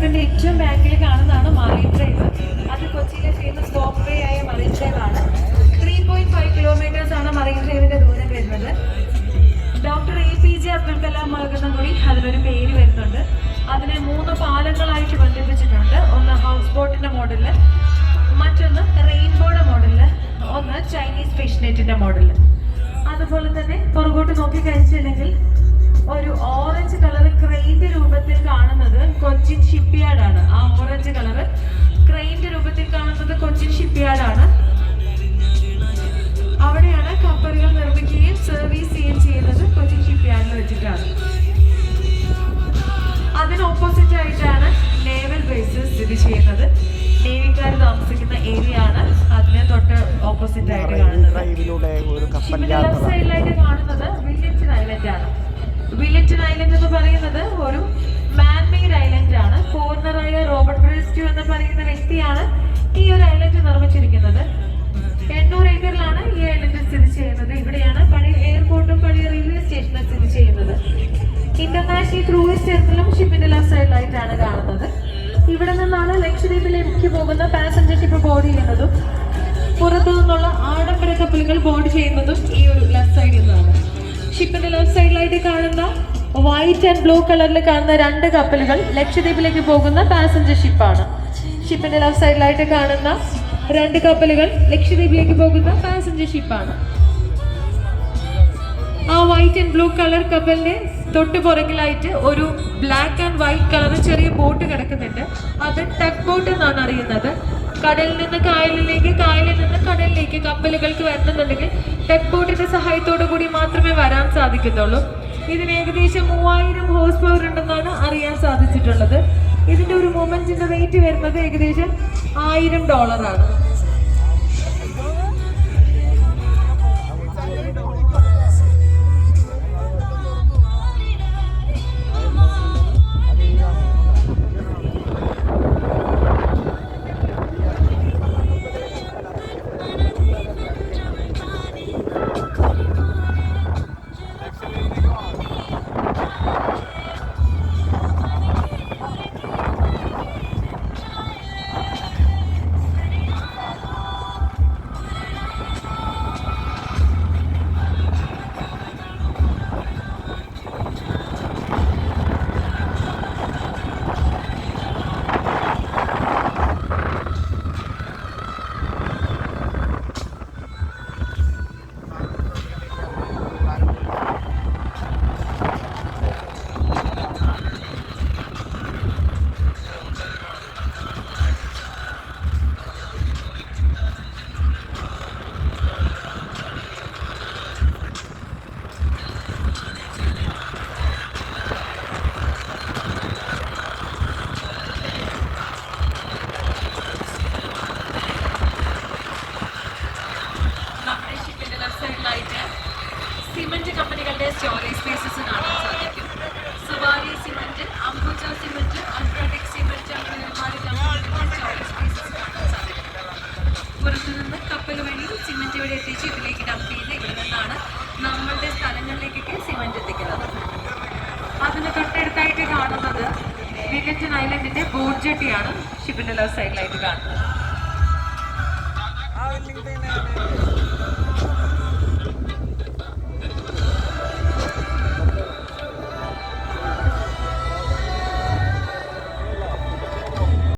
ഷിപ്പിന്റെ ഏറ്റവും ബാക്കിൽ കാണുന്നതാണ് മറൈൻ ഡ്രൈവ്. അത് കൊച്ചിയിലെ ഫേമസ് വോക്ക് വേ ആയ മറൈൻ ഡ്രൈവ് ആണ്. 3.5 കിലോമീറ്റേഴ്സ് ആണ് മറൈൻ ഡ്രൈവിന്റെ ദൂരം വരുന്നത്. ഡോക്ടർ APJ അബ്ദുൽ കലാം മുളകുന്ന കൂടി അതിനൊരു പേര് വരുന്നുണ്ട്. അതിനെ 3 പാലങ്ങളായിട്ട് ബന്ധിപ്പിച്ചിട്ടുണ്ട്. ഒന്ന് ഹൗസ് ബോട്ടിന്റെ മോഡലില്, മറ്റൊന്ന് റെയിൻബോയുടെ മോഡലില്, ഒന്ന് ചൈനീസ് ഫിഷ് നെറ്റിന്റെ മോഡലില്. അതുപോലെ തന്നെ പുറകോട്ട് നോക്കി കഴിച്ചില്ലെങ്കിൽ ഒരു ഓറഞ്ച് കളർ ക്രെയിന്റെ രൂപത്തിൽ കാണുന്നത് കൊച്ചിൻ ഷിപ്പ്യാർഡ് ആണ്. ആ ഓറഞ്ച് കളർ ക്രെയിന്റെ രൂപത്തിൽ കാണുന്നത് കൊച്ചിൻ ഷിപ്പ്യാർഡ് ആണ്. അവിടെയാണ് കപ്പലുകൾ നിർമ്മിക്കുകയും സർവീസ് ചെയ്യുകയും ചെയ്യുന്നത് കൊച്ചിൻ ഷിപ്പ്യാർഡിൽ വെച്ചിട്ടാണ്. അതിന് ഓപ്പോസിറ്റ് ആയിട്ടാണ് നേവൽ ബേസ് സ്ഥിതി ചെയ്യുന്നത്. നേവിക്കാർ താമസിക്കുന്ന ഏരിയ ആണ് അതിന് തൊട്ട് ഓപ്പോസിറ്റ് ആയിട്ട് കാണുന്നത്. ലെഫ്റ്റ് സൈഡിലായിട്ട് കാണുന്നത് വില്ലിംഗ്ടൺ ഐലൻഡ് ആണ്. വില്ലിംഗ്ടൺ ഐലൻഡ് എന്ന് പറയുന്നത് ഒരു മാൻമെയ്ഡ് ഐലൻഡ് ആണ്. ഫോറിനറായ റോബർട്ട് ബ്രിസ്റ്റു എന്ന് പറയുന്ന വ്യക്തിയാണ് ഈ ഒരു ഐലൻഡ് നിർമ്മിച്ചിരിക്കുന്നത്. 800 ഏക്കറിലാണ് ഈ ഐലൻഡ് സ്ഥിതി ചെയ്യുന്നത്. ഇവിടെയാണ് പഴയ എയർപോർട്ടും പഴയ റെയിൽവേ സ്റ്റേഷനും സ്ഥിതി ചെയ്യുന്നത്. ഇന്റർനാഷണൽ ക്രൂയിസ് ടെർമിനലും ഷിപ്പിന്റെ ലെഫ്റ്റ് സൈഡിലായിട്ടാണ് കാണുന്നത്. ഇവിടെ നിന്നാണ് ലക്ഷദ്വീപിലേക്ക് പോകുന്ന പാസഞ്ചർ ഷിപ്പ് ബോർഡ് ചെയ്യുന്നതും പുറത്തു നിന്നുള്ള ആഡംബര കപ്പലുകൾ ബോർഡ് ചെയ്യുന്നതും ഈ ഒരു ലെഫ്റ്റ് സൈഡിൽ നിന്നാണ്. ഷിപ്പിന്റെ ലെഫ്റ്റ് സൈഡിലായിട്ട് കാണുന്ന വൈറ്റ് ആൻഡ് ബ്ലൂ കളറിൽ കാണുന്ന 2 കപ്പലുകൾ ലക്ഷദ്വീപിലേക്ക് പോകുന്ന പാസഞ്ചർ ഷിപ്പാണ്. ഷിപ്പിന്റെ ലെഫ്റ്റ് സൈഡിലായിട്ട് കാണുന്ന 2 കപ്പലുകൾ ലക്ഷദ്വീപിലേക്ക് പോകുന്ന പാസഞ്ചർ ഷിപ്പാണ്. ആ വൈറ്റ് ആൻഡ് ബ്ലൂ കളർ കപ്പലിന്റെ തൊട്ട് പുറകിലായിട്ട് ഒരു ബ്ലാക്ക് ആൻഡ് വൈറ്റ് കളർ ചെറിയ ബോട്ട് കിടക്കുന്നുണ്ട്. അത് ടഗ് ബോട്ട് എന്നാണ് അറിയുന്നത്. കടലിൽ നിന്ന് കായലിലേക്ക്, കായലിൽ നിന്ന് കടലിലേക്ക് കപ്പലുകൾക്ക് വരുന്നുണ്ടെങ്കിൽ ടഗ് ബോട്ടിന്റെ സഹായത്തോടു കൂടി മാത്രമേ വരാൻ സാധിക്കത്തുള്ളൂ. ഇതിന് ഏകദേശം 3000 ഹോഴ്സ് പവർ ഉണ്ടെന്നാണ് അറിയാൻ സാധിച്ചിട്ടുള്ളത്. ഇതിന്റെ ഒരു മൊമെന്റിന്റെ റേറ്റ് വരുന്നത് ഏകദേശം $1000 ആണ്. സിമന്റ് കമ്പനികളുടെ സ്റ്റോറേജ് സ്പേസസ് കാണാൻ സാധിക്കും. Zuari cement, Ambuja cement, UltraTech cement അങ്ങനെ ഒരുപാട് കമ്പനികളുടെ സ്റ്റോറേജ് സ്പേസസ് കാണാൻ സാധിക്കും. പുറത്തുനിന്ന് കപ്പൽ വഴി സിമന്റ് ഇവിടെ എത്തിച്ച് ഇതിലേക്ക് ഡംപ് ചെയ്ത് ഇവിടെ നിന്നാണ് നമ്മളുടെ സ്ഥലങ്ങളിലേക്കൊക്കെ സിമന്റ് എത്തിക്കുന്നത്. അതിന് തൊട്ടടുത്തായിട്ട് കാണുന്നത് വില്ലിംഗ്ടൺ ഐലൻഡിന്റെ ബോട്ട് ജെട്ടിയാണ് ഷിപ്പിന്റെ ലെഫ്റ്റ് സൈഡിലായിട്ട് കാണുന്നത്.